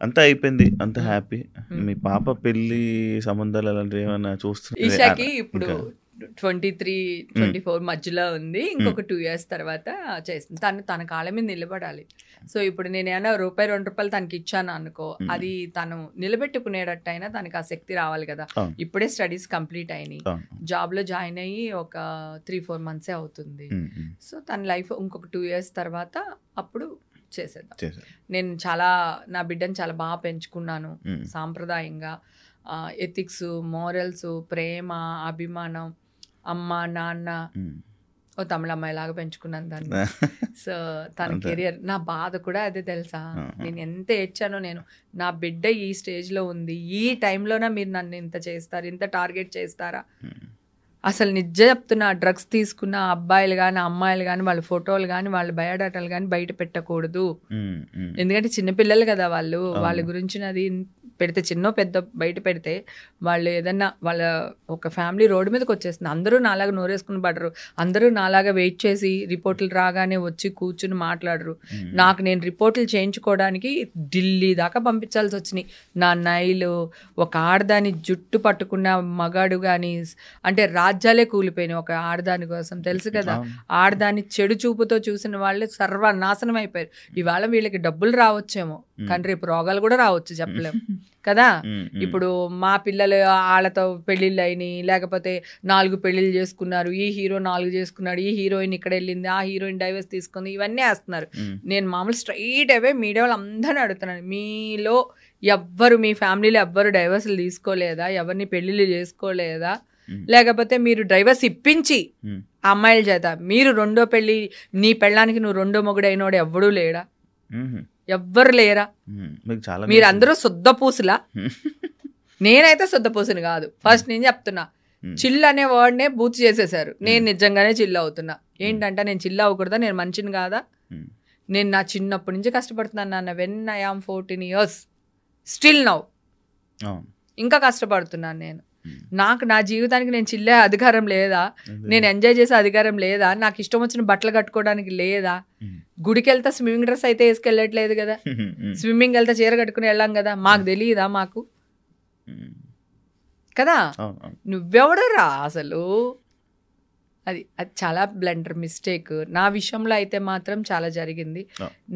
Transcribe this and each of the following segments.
అంతా అయిపోయింది, అంత హ్యాపీ. మీ పాప పెళ్లి సంబంధాలు అలాంటివి ఏమైనా చూస్తున్నారు? ఈషాకి ఇప్పుడు 23-24 మధ్యలో ఉంది. ఇంకొక 2 years తర్వాత చేస్తుంది. తన కాళ్ళ మీద నిలబడాలి. సో ఇప్పుడు నేను ఏమైనా ₹1-2 తనకి ఇచ్చాను అనుకో, అది తను నిలబెట్టుకునేటట్టయినా తనకి ఆ శక్తి రావాలి కదా. ఇప్పుడే స్టడీస్ కంప్లీట్ అయినాయి, జాబ్లో జాయిన్ అయ్యి ఒక 3-4 months అవుతుంది. సో తన లైఫ్ ఇంకొక 2 years తర్వాత అప్పుడు చేసేద్దాం. నేను నా బిడ్డను చాలా బాగా పెంచుకున్నాను, సాంప్రదాయంగా. ఎథిక్స్, మోరల్స్, ప్రేమ, అభిమానం, అమ్మ నాన్న, ఓ తమిళ అమ్మాయిలాగా పెంచుకున్నాను దాన్ని. సో తన కెరియర్, నా బాధ కూడా అదే తెలుసా. నేను ఎంత ఏడ్చానో. నా బిడ్డ ఈ స్టేజ్లో ఉంది, ఈ టైంలోనే మీరు నన్ను ఇంత చేస్తారు, ఇంత టార్గెట్ చేస్తారా? అసలు నిజం చెప్తున్నా, డ్రగ్స్ తీసుకున్న అబ్బాయిలు కానీ అమ్మాయిలు కానీ వాళ్ళ ఫోటోలు కానీ వాళ్ళ బయోడాటాలు కానీ బయట పెట్టకూడదు. ఎందుకంటే చిన్నపిల్లలు కదా వాళ్ళు, వాళ్ళ గురించినది పెడితే చిన్న పెద్ద బయట పెడితే వాళ్ళు ఏదన్నా వాళ్ళ ఒక ఫ్యామిలీ రోడ్డు మీదకి వచ్చేస్తుంది. అందరూ నాలాగా నోరేసుకుని పడరు, అందరూ నాలాగా వెయిట్ చేసి రిపోర్టులు రాగానే వచ్చి కూర్చుని మాట్లాడరు. నేను రిపోర్టులు చేయించుకోవడానికి ఢిల్లీ దాకా పంపించాల్సి వచ్చినాయి. నా నైలు, ఒక ఆడదాని జుట్టు పట్టుకున్న మగాడు కానీ, అంటే రాజ్యాలే కూలిపోయినాయి ఒక ఆడదాని కోసం, తెలుసు కదా. ఆడదాని చెడు చూపుతో చూసిన వాళ్ళే సర్వనాశనం అయిపోయారు. ఇవాళ వీళ్ళకి డబ్బులు రావచ్చేమో కానీ రేపు రోగాలు కూడా రావచ్చు, చెప్పలేము కదా. ఇప్పుడు మా పిల్లలు వాళ్ళతో పెళ్ళిళ్ళు అయినాయి, లేకపోతే 4 పెళ్ళిళ్ళు చేసుకున్నారు, ఈ హీరో 4 చేసుకున్నాడు, ఈ హీరోయిన్ ఇక్కడ వెళ్ళింది, ఆ హీరోయిన్ డైవర్స్ తీసుకుంది, ఇవన్నీ వేస్తున్నారు. నేను మామూలు స్ట్రైట్ అవే మీడియా వాళ్ళు అందరినీ అడుగుతున్నాను, మీలో ఎవ్వరు, మీ ఫ్యామిలీలో ఎవ్వరు డైవర్స్లు తీసుకోలేదా, ఎవరిని పెళ్ళిళ్ళు చేసుకోలేదా, లేకపోతే మీరు డైవర్స్ ఇప్పించి అమ్మాయిల చేత మీరు రెండో పెళ్ళి, నీ పెళ్ళానికి నువ్వు రెండో మొగుడు అయినోడు ఎవ్వడూ లేడా? ఎవ్వరు లేరా? మీరందరూ శుద్ధ పూసులా? నేనైతే శుద్ధ పూసుని కాదు. ఫస్ట్ నేను చెప్తున్నా, చిల్ అనే వర్డ్నే బూత్ చేసేసారు. నేను నిజంగానే చిల్ అవుతున్నా. ఏంటంటే నేను చిల్ అవ్వకూడదా, నేను మంచిని కాదా? నేను నా చిన్నప్పటి నుంచి కష్టపడుతున్నాను నాన్న. When I am 14 years still now ఇంకా కష్టపడుతున్నాను నేను. నా జీవితానికి నేను చిల్లే అధికారం లేదా? నేను ఎంజాయ్ చేసే అధికారం లేదా? నాకు ఇష్టం వచ్చిన బట్టలు కట్టుకోవడానికి లేదా? గుడికి వెళ్తే స్విమ్మింగ్ డ్రెస్ అయితే వేసుకెళ్ళట్లేదు కదా, స్విమ్మింగ్ వెళ్తే చీర కట్టుకుని వెళ్ళాం కదా. మాకు తెలియదా? మాకు కదా. నువ్వెవడరా అసలు? అది చాలా బ్లండర్ మిస్టేక్. నా విషయంలో అయితే మాత్రం చాలా జరిగింది.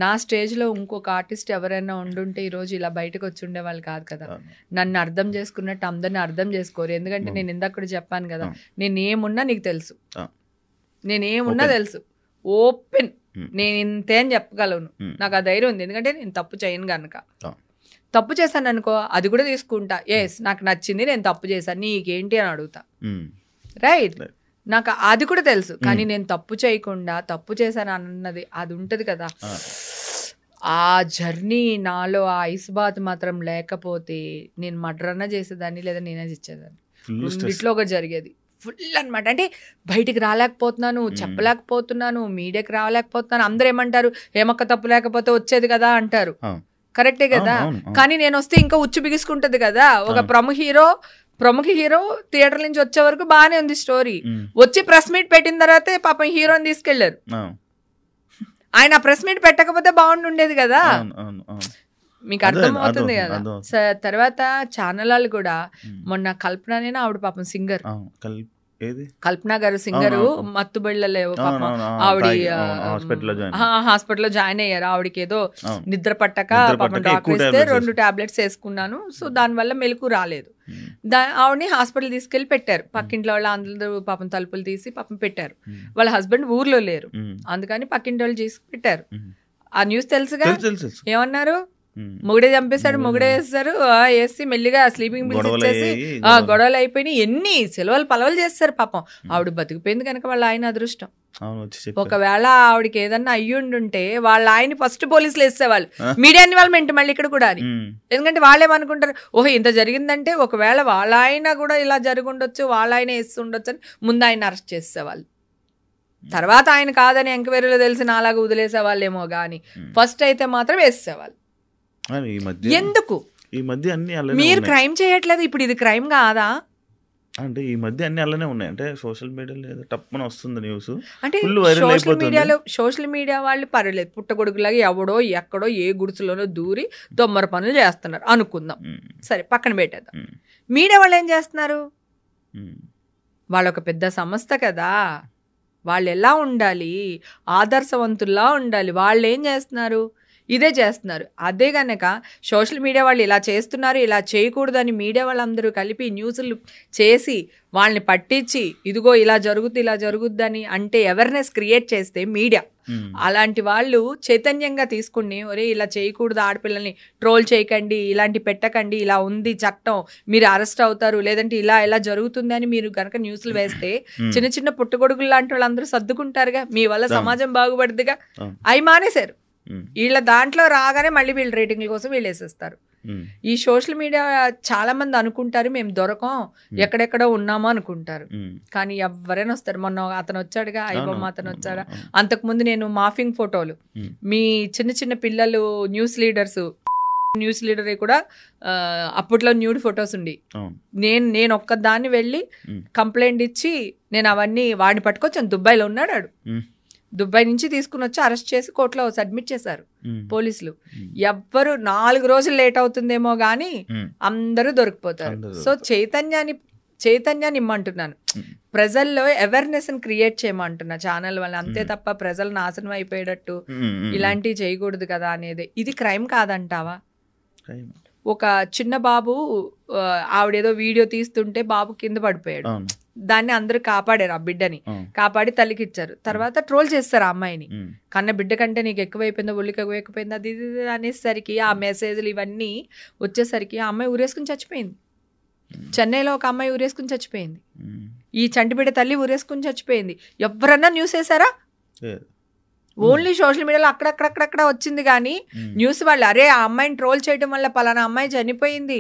నా స్టేజ్లో ఇంకొక ఆర్టిస్ట్ ఎవరైనా ఉండుంటే ఈరోజు ఇలా బయటకు వచ్చి ఉండేవాళ్ళు కాదు కదా. నన్ను అర్థం చేసుకున్నట్టు అందరిని అర్థం చేసుకోరు. ఎందుకంటే నేను ఇందాక కూడా చెప్పాను కదా, నేను ఏమున్నా నీకు తెలుసు, నేను ఏమున్నా తెలుసు, ఓపెన్, నేను ఇంతే అని చెప్పగలను. నాకు ఆ ధైర్యం ఉంది, ఎందుకంటే నేను తప్పు చేయను కనుక. తప్పు చేశాను అనుకో, అది కూడా తీసుకుంటా. ఎస్, నాకు నచ్చింది, నేను తప్పు చేశాను, నీకేంటి అని అడుగుతా. రైట్, నాకు అది కూడా తెలుసు. కానీ నేను తప్పు చేయకుండా తప్పు చేశాను అన్నది అది ఉంటుంది కదా, ఆ జర్నీ నాలో ఆ ఐస్ బాత్ మాత్రం లేకపోతే నేను మర్డర్ అన్నా చేసేదాన్ని, లేదా నేనే ఇచ్చేదాన్ని. రెండిట్లో ఒకటి జరిగేది ఫుల్ అనమాట. అంటే బయటికి రాలేకపోతున్నాను, చెప్పలేకపోతున్నాను, మీడియాకి రాలేకపోతున్నాను. అందరూ ఏమంటారు, ఏమక్క తప్పు లేకపోతే వచ్చేది కదా అంటారు. కరెక్టే కదా. కానీ నేను వస్తే ఇంకా ఉచ్చు బిగుసుకుంటది కదా. ఒక ప్రముఖ హీరో థియేటర్ నుంచి వచ్చే వరకు బాగానే ఉంది స్టోరీ. వచ్చి ప్రెస్ మీట్ పెట్టిన తర్వాతే పాపం హీరోని తీసుకెళ్లారు. ఆయన ప్రెస్ మీట్ పెట్టకపోతే బాగుండేది కదా. మీకు అర్థమవుతుంది కదా. తర్వాత ఛానల్ వాళ్ళు కూడా మొన్న కల్పననేనా ఆవిడ పాపం సింగర్, కల్పన గారు సింగరు, మత్తుబళ్ళలేవు పాపం ఆవిడ హాస్పిటల్లో జాయిన్ అయ్యారు. ఆవిడకి ఏదో నిద్ర పట్టక పాపం డాక్టర్ ఇస్తే 2 tablets వేసుకున్నాను. సో దానివల్ల మెలకు రాలేదు. ఆవిడని హాస్పిటల్ తీసుకెళ్లి పెట్టారు. పక్కింట్లో వాళ్ళు అందరూ పాపం తలుపులు తీసి పాపం పెట్టారు. వాళ్ళ హస్బెండ్ ఊర్లో లేరు, అందుకని పక్కింటి వాళ్ళు చేసి పెట్టారు. ఆ న్యూస్ తెలుసుగా. ఏమన్నారు, మొగుడే చంపేశాడు, మొగుడే వేస్తారు, వేసి మెల్లిగా స్లీపింగ్ బిల్స్ ఇచ్చేసి గొడవలు అయిపోయినాయి. ఎన్ని సెలవులు పలవలు చేస్తారు పాపం. ఆవిడ బతికిపోయింది కనుక వాళ్ళ ఆయన అదృష్టం. ఒకవేళ ఆవిడకి ఏదన్నా అయ్యుండుంటే వాళ్ళ ఆయన ఫస్ట్ పోలీసులు వేసేవాళ్ళు, మీడియా ఇన్వాల్వ్మెంట్ మళ్ళీ ఇక్కడ కూడా అని. ఎందుకంటే వాళ్ళేమనుకుంటారు, ఓహో ఇంత జరిగిందంటే ఒకవేళ వాళ్ళ ఆయన కూడా ఇలా జరుగుండొచ్చు, వాళ్ళ ఆయన వేస్తుండొచ్చు అని ముందు ఆయన అరెస్ట్ చేసేవాళ్ళు. తర్వాత ఆయన కాదని ఎంక్వైరీలో తెలిసి నాలాగా వదిలేసేవాళ్ళేమో కానీ ఫస్ట్ అయితే మాత్రం వేసేవాళ్ళు. ఎందుకు ఈ మధ్య మీరు క్రైమ్ చేయట్లేదు? ఇప్పుడు ఇది క్రైమ్ కాదా? అంటే ఈ మధ్య అన్ని అలానే ఉన్నాయి. అంటే సోషల్ మీడియాలో ఏదో టప్పున వస్తుంది న్యూస్, అంటే ఫుల్ వైరల్ అయిపోతుంది. సోషల్ మీడియా వాళ్ళు పర్వాలేదు, పుట్టగొడుగులాగా ఎవడో ఎక్కడో ఏ గుడిసెలోనో దూరి దొమ్మర పనులు చేస్తున్నారు అనుకుందాం, సరే పక్కన పెట్టేద్దాం. మీడియా వాళ్ళు ఏం చేస్తున్నారు? వాళ్ళు ఒక పెద్ద సంస్థ కదా, వాళ్ళు ఎలా ఉండాలి, ఆదర్శవంతుల్లా ఉండాలి. వాళ్ళు ఏం చేస్తున్నారు? ఇదే చేస్తున్నారు. అదే కనుక సోషల్ మీడియా వాళ్ళు ఇలా చేస్తున్నారు, ఇలా చేయకూడదని మీడియా వాళ్ళందరూ కలిపి న్యూస్లు చేసి వాళ్ళని పట్టించి ఇదిగో ఇలా జరుగుద్దని అంటే అవేర్నెస్ క్రియేట్ చేస్తే మీడియా, అలాంటి వాళ్ళు చైతన్యంగా తీసుకుని ఒరే ఇలా చేయకూడదు, ఆడపిల్లల్ని ట్రోల్ చేయకండి, ఇలాంటి పెట్టకండి, ఇలా ఉంది చట్టం, మీరు అరెస్ట్ అవుతారు, లేదంటే ఇలా జరుగుతుంది అని మీరు కనుక న్యూస్లు వేస్తే చిన్న చిన్న పుట్టగొడుగులు లాంటి వాళ్ళందరూ సర్దుకుంటారుగా, మీ వల్ల సమాజం బాగుపడుతుందిగా. అవి మానేశారు. వీళ్ళ దాంట్లో రాగానే మళ్ళీ వీళ్ళు రేటింగ్ల కోసం వీళ్ళు వేసేస్తారు. ఈ సోషల్ మీడియా చాలా మంది అనుకుంటారు మేము దొరకం, ఎక్కడెక్కడో ఉన్నామో అనుకుంటారు, కానీ ఎవరైనా వస్తారు. మొన్న అతను వచ్చాడుగా, ఐబొమ్మ అతను వచ్చాడా, అంతకుముందు నేను మాఫింగ్ ఫోటోలు, మీ చిన్న చిన్న పిల్లలు న్యూస్ లీడర్ కూడా అప్పట్లో న్యూడ్ ఫొటోస్ ఉండి నేను ఒక్కదాన్ని వెళ్ళి కంప్లైంట్ ఇచ్చి నేను అవన్నీ వాడిని పట్టుకొచ్చాను. దుబాయ్లో ఉన్నాడు వాడు. దుబాయ్ నుంచి తీసుకుని వచ్చి అరెస్ట్ చేసి కోర్టులో సబ్మిట్ చేశారు పోలీసులు. ఎవ్వరు 4 రోజులు లేట్ అవుతుందేమో గానీ అందరూ దొరికిపోతారు. సో చైతన్యాన్ని ఇమ్మంటున్నాను, ప్రజల్లో అవేర్నెస్ క్రియేట్ చేయమంటున్నా ఛానల్ వల్ల, అంతే తప్ప ప్రజలు నాశనం అయిపోయేటట్టు ఇలాంటివి చేయకూడదు కదా అనేది. ఇది క్రైమ్ కాదంటావా? ఒక చిన్న బాబు ఆవిడేదో వీడియో తీస్తుంటే బాబు కింద పడిపోయాడు, దాన్ని అందరూ కాపాడారు, ఆ బిడ్డని కాపాడి తల్లికిచ్చారు. తర్వాత ట్రోల్ చేస్తారు ఆ అమ్మాయిని, కన్న బిడ్డ కంటే నీకు ఎక్కువైపోయిందో ఒళ్ళకి ఎక్కువైపోయిందో అది అనేసరికి ఆ మెసేజ్లు ఇవన్నీ వచ్చేసరికి ఆ అమ్మాయి ఊరేసుకుని చచ్చిపోయింది. చెన్నైలో ఒక అమ్మాయి ఊరేసుకుని చచ్చిపోయింది, ఈ చంటిబిడ్డ తల్లి ఊరేసుకుని చచ్చిపోయింది. ఎవరన్నా న్యూస్ వేసారా? ఓన్లీ సోషల్ మీడియాలో అక్కడక్కడ వచ్చింది కానీ న్యూస్ వాళ్ళు అరే ఆ అమ్మాయిని ట్రోల్ చేయడం వల్ల పలానా అమ్మాయి చనిపోయింది,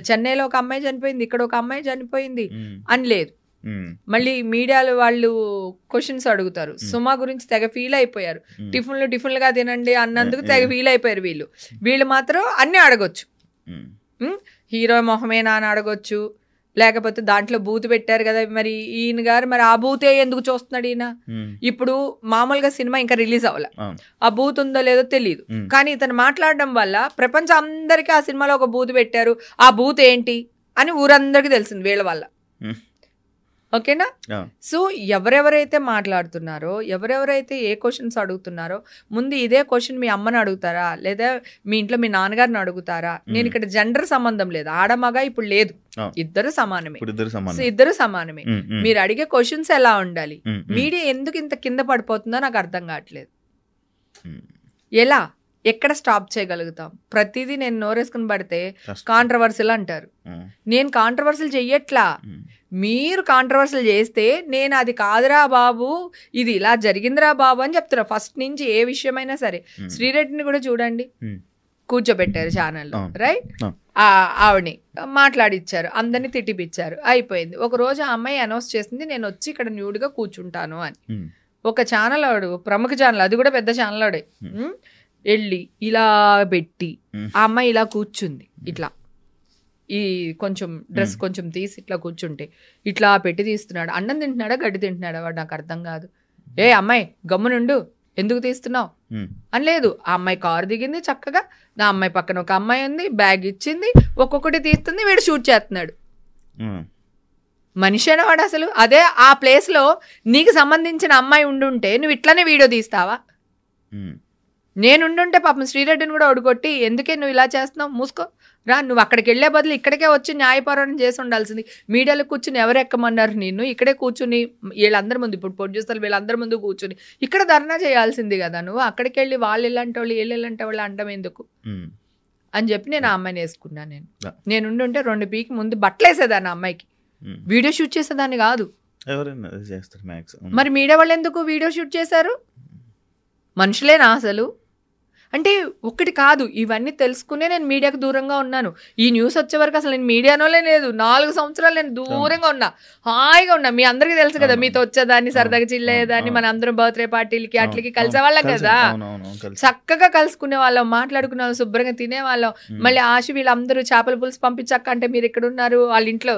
చెన్నైలో ఒక అమ్మాయి చనిపోయింది, ఇక్కడ ఒక అమ్మాయి చనిపోయింది అని లేదు. మళ్ళీ మీడియాలో వాళ్ళు క్వశ్చన్స్ అడుగుతారు. సుమా గురించి తెగ ఫీల్ అయిపోయారు, టిఫిన్లుగా తినండి అన్నందుకు తెగ ఫీల్ అయిపోయారు. వీళ్ళు మాత్రం అన్నీ అడగొచ్చు, హీరో మొహమేనా అని అడగొచ్చు, లేకపోతే దాంట్లో బూత్ పెట్టారు కదా మరి ఈయన గారు, మరి ఆ బూతే ఎందుకు చూస్తున్నాడు ఈయన? ఇప్పుడు మామూలుగా సినిమా ఇంకా రిలీజ్ అవ్వాల, ఆ బూత్ ఉందో లేదో తెలియదు, కానీ ఇతను మాట్లాడడం వల్ల ప్రపంచం అందరికీ ఆ సినిమాలో ఒక బూత్ పెట్టారు, ఆ బూత్ ఏంటి అని ఊరందరికీ తెలిసింది వీళ్ళ వల్ల. ఓకేనా? సో ఎవరెవరైతే మాట్లాడుతున్నారో, ఎవరెవరైతే ఏ క్వశ్చన్స్ అడుగుతున్నారో, ముందు ఇదే క్వశ్చన్ మీ అమ్మని అడుగుతారా, లేదా మీ ఇంట్లో మీ నాన్నగారిని అడుగుతారా? నేను ఇక్కడ జెండర్ సంబంధం లేదు, ఆడమగ ఇప్పుడు లేదు, ఇద్దరు సమానమే. ఇద్దరు సమానమే. మీరు అడిగే క్వశ్చన్స్ ఎలా ఉండాలి? మీడియా ఎందుకు ఇంత కింద పడిపోతుందో నాకు అర్థం కావట్లేదు. ఎలా ఎక్కడ స్టాప్ చేయగలుగుతాం? ప్రతిదీ నేను నోరేసుకుని పడితే కాంట్రవర్సీలు అంటారు. నేను కాంట్రవర్సీలు చెయ్యట్లా, మీరు కాంట్రవర్సీలు చేస్తే నేను అది కాదురా బాబు, ఇది ఇలా జరిగిందిరా బాబు అని చెప్తున్నా ఫస్ట్ నుంచి. ఏ విషయమైనా సరే, శ్రీరెడ్డిని కూడా చూడండి, కూర్చోబెట్టారు ఛానల్లో, రైట్? ఆవిడని మాట్లాడిచ్చారు, అందరినీ తిట్టిపిచ్చారు, అయిపోయింది. ఒక రోజు ఆ అమ్మాయి అనౌన్స్ చేసింది నేను వచ్చి ఇక్కడ న్యూడ్గా కూర్చుంటాను అని. ఒక ఛానల్ వాడు, ప్రముఖ ఛానల్, అది కూడా పెద్ద ఛానల్ వాడే, వెళ్ళి ఇలా పెట్టి ఆ అమ్మాయి ఇలా కూర్చుంది, ఇట్లా ఈ కొంచెం డ్రెస్ కొంచెం తీసి ఇట్లా కూర్చుంటే ఇట్లా పెట్టి తీస్తున్నాడు. అన్నం తింటున్నాడా గడ్డి తింటున్నాడా వాడు నాకు అర్థం కాదు. ఏ అమ్మాయి గమ్మునుండు, ఎందుకు తీస్తున్నావు అని లేదు. ఆ అమ్మాయి కారు దిగింది చక్కగా, ఆ అమ్మాయి పక్కన ఒక అమ్మాయి ఉంది, బ్యాగ్ ఇచ్చింది, ఒక్కొక్కటి తీస్తుంది, వీడు షూట్ చేస్తున్నాడు. మనిషేనా వాడు అసలు? అదే ఆ ప్లేస్లో నీకు సంబంధించిన అమ్మాయి ఉండుంటే నువ్వు ఇట్లానే వీడియో తీస్తావా? నేనుండుంటే పాపం శ్రీరెడ్డిని కూడా ఒడుగొట్టి ఎందుకే నువ్వు ఇలా చేస్తున్నావు, మూసుకో రా, నువ్వు అక్కడికి వెళ్ళే బదులు ఇక్కడికే వచ్చి న్యాయపోరాటం చేసి ఉండాల్సింది. మీడియాలో కూర్చుని ఎవరు ఎక్కమన్నారు నిన్ను? ఇక్కడే కూర్చుని వీళ్ళందరి ముందు, ఇప్పుడు ప్రొడ్యూసర్లు వీళ్ళందరి ముందు కూర్చుని ఇక్కడ ధర్నా చేయాల్సింది కదా. నువ్వు అక్కడికి వెళ్ళి వాళ్ళు ఇలాంటి వాళ్ళు వీళ్ళు ఇలాంటి వాళ్ళు అంటాం ఎందుకు అని చెప్పి నేను ఆ అమ్మాయిని వేసుకున్నాను. నేనుండుంటే 2 పీకి ముందు బట్టలు వేసేదాన్ని ఆ అమ్మాయికి, వీడియో షూట్ చేసేదాన్ని కాదు. మరి మీడియా వాళ్ళు ఎందుకు వీడియో షూట్ చేశారు? మనుషులేనా అసలు? అంటే ఒకటి కాదు, ఇవన్నీ తెలుసుకునే నేను మీడియాకు దూరంగా ఉన్నాను. ఈ న్యూస్ వచ్చే వరకు అసలు నేను మీడియానోలే లేదు. 4 సంవత్సరాలు నేను దూరంగా ఉన్నా, హాయిగా ఉన్నా. మీ అందరికీ తెలుసు కదా, మీతో వచ్చేదాన్ని, సరదాగా చిల్లేదాన్ని, మన అందరం బర్త్డే పార్టీలకి అట్లకి కలిసేవాళ్ళం కదా, చక్కగా కలుసుకునే వాళ్ళం, మాట్లాడుకునే వాళ్ళం, శుభ్రంగా తినేవాళ్ళం. మళ్ళీ ఆశ వీళ్ళందరూ చేపల పులుసు పంపించక్క అంటే మీరు ఎక్కడ ఉన్నారు, వాళ్ళ ఇంట్లో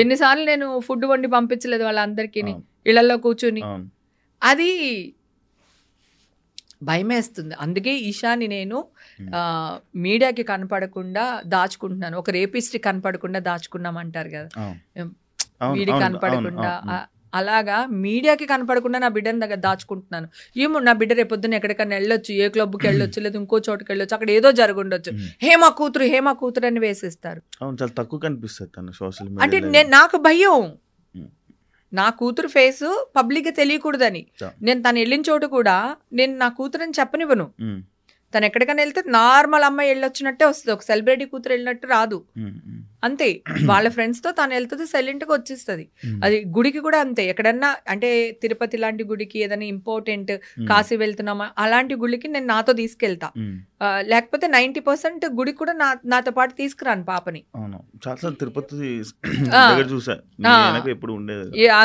ఎన్నిసార్లు నేను ఫుడ్ వండి పంపించలేదు వాళ్ళందరికీ, ఇళ్లలో కూర్చుని. అది భయమేస్తుంది. అందుకే ఈషాని నేను మీడియాకి కనపడకుండా దాచుకుంటున్నాను. ఒక రేపిస్ట్ కనపడకుండా దాచుకున్నామంటారు కదా, వీడి కనపడకుండా, అలాగా మీడియాకి కనపడకుండా నా బిడ్డని దగ్గర దాచుకుంటున్నాను. ఏమో నా బిడ్డ రేపొద్దున ఎక్కడికైనా వెళ్ళొచ్చు, ఏ క్లబ్కి వెళ్ళొచ్చు, లేదా ఇంకో చోటుకి వెళ్ళొచ్చు, అక్కడ ఏదో జరుగుండొచ్చు, హేమ కూతురు అని వేసేస్తారు. తక్కువ కనిపిస్తుంది సోషల్ మీడియా. అంటే నాకు భయం, నా కూతురు ఫేస్ పబ్లిక్ గా తెలియకూడదని. నేను తను వెళ్ళిన చోటు కూడా నేను నా కూతురని చెప్పనివ్వను. తను ఎక్కడికైనా వెళ్తే నార్మల్ అమ్మాయి వెళ్ళొచ్చినట్టే వస్తుంది, ఒక సెలబ్రిటీ కూతురు వెళ్ళినట్టు రాదు. అంతే, వాళ్ళ ఫ్రెండ్స్ తో తను వెళ్తుంది, సైలెంట్ గా వచ్చేస్తుంది. అది గుడికి కూడా అంతే. ఎక్కడన్నా అంటే తిరుపతి లాంటి గుడికి, ఏదైనా ఇంపార్టెంట్, కాశీ వెళ్తున్నామా అలాంటి గుడికి నేను నాతో తీసుకెళ్తా. లేకపోతే 90% గుడికి కూడా నాతో పాటు తీసుకురాను పాపని.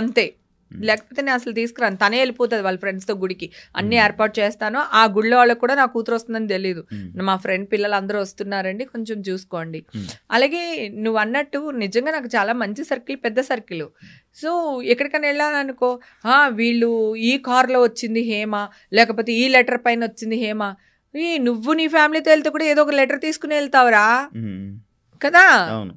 అంతే, లేకపోతే నేను అసలు తీసుకురాను, తనే వెళ్ళిపోతుంది వాళ్ళ ఫ్రెండ్స్తో గుడికి. అన్ని ఏర్పాటు చేస్తాను. ఆ గుడిలో వాళ్ళకి కూడా నా కూతురు వస్తుందని తెలియదు. మా ఫ్రెండ్ పిల్లలు అందరూ వస్తున్నారండి, కొంచెం చూసుకోండి. అలాగే నువ్వు అన్నట్టు నిజంగా నాకు చాలా మంచి సర్కిల్, పెద్ద సర్కిల్. సో ఎక్కడికైనా వెళ్ళాలనుకో, వీళ్ళు ఈ కార్లో వచ్చింది హేమ, లేకపోతే ఈ లెటర్ పైన వచ్చింది హేమ. నువ్వు నీ ఫ్యామిలీతో వెళ్తే కూడా ఏదో ఒక లెటర్ తీసుకుని వెళ్తావురా కదా,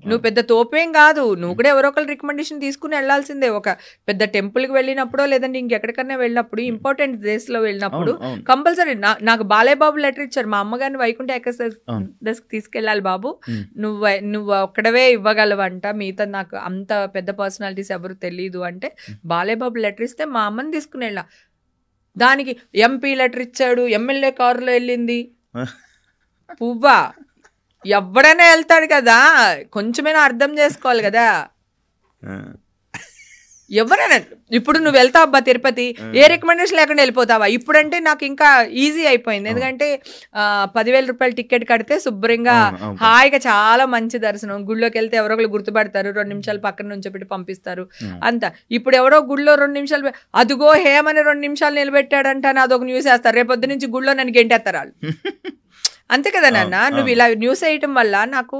నువ్వు పెద్ద తోపేం కాదు. నువ్వు కూడా ఎవరో ఒకరు రికమెండేషన్ తీసుకుని వెళ్లాల్సిందే. ఒక పెద్ద టెంపుల్కి వెళ్ళినప్పుడో, లేదంటే ఇంకెక్కడికన్నా వెళ్ళినప్పుడు, ఇంపార్టెంట్ డేస్లో వెళ్ళినప్పుడు కంపల్సరీ. నాకు బాలయ్య బాబు లెటర్ ఇచ్చారు, మా అమ్మగారిని వైకుంఠ ఏకాదశి తీసుకెళ్ళాలి బాబు, నువ్వు ఒక్కడవే ఇవ్వగలవంట, మిగతా నాకు అంత పెద్ద పర్సనాలిటీస్ ఎవరు తెలీదు అంటే బాలయ్య బాబు లెటర్ ఇస్తే మా అమ్మని తీసుకుని వెళ్ళా. దానికి ఎంపీ లెటర్ ఇచ్చాడు, ఎమ్మెల్యే కారులో వెళ్ళింది. పువ్వా, ఎవడైనా వెళ్తాడు కదా, కొంచెమైనా అర్థం చేసుకోవాలి కదా. ఎవరైనా ఇప్పుడు నువ్వు వెళ్తావు అబ్బా తిరుపతి, ఏ రికమెండేషన్ లేకుండా వెళ్ళిపోతావా? ఇప్పుడంటే నాకు ఇంకా ఈజీ అయిపోయింది, ఎందుకంటే 10,000 రూపాయలు టికెట్ కడితే శుభ్రంగా హాయిగా చాలా మంచి దర్శనం. గుళ్ళోకి వెళ్తే ఎవరో ఒకరు గుర్తుపడతారు, 2 నిమిషాలు పక్కన నుంచి పెట్టి పంపిస్తారు అంతా. ఇప్పుడు ఎవరో గుళ్ళో 2 నిమిషాలు, అదుగో హేమని 2 నిమిషాలు నిలబెట్టాడంట అని అదొక న్యూస్ వేస్తారు, రేపొద్దు నుంచి గుళ్ళో నన్ను గెంటేస్తారు వాళ్ళు. అంతే కదా నాన్న, నువ్వు ఇలా న్యూస్ వేయటం వల్ల నాకు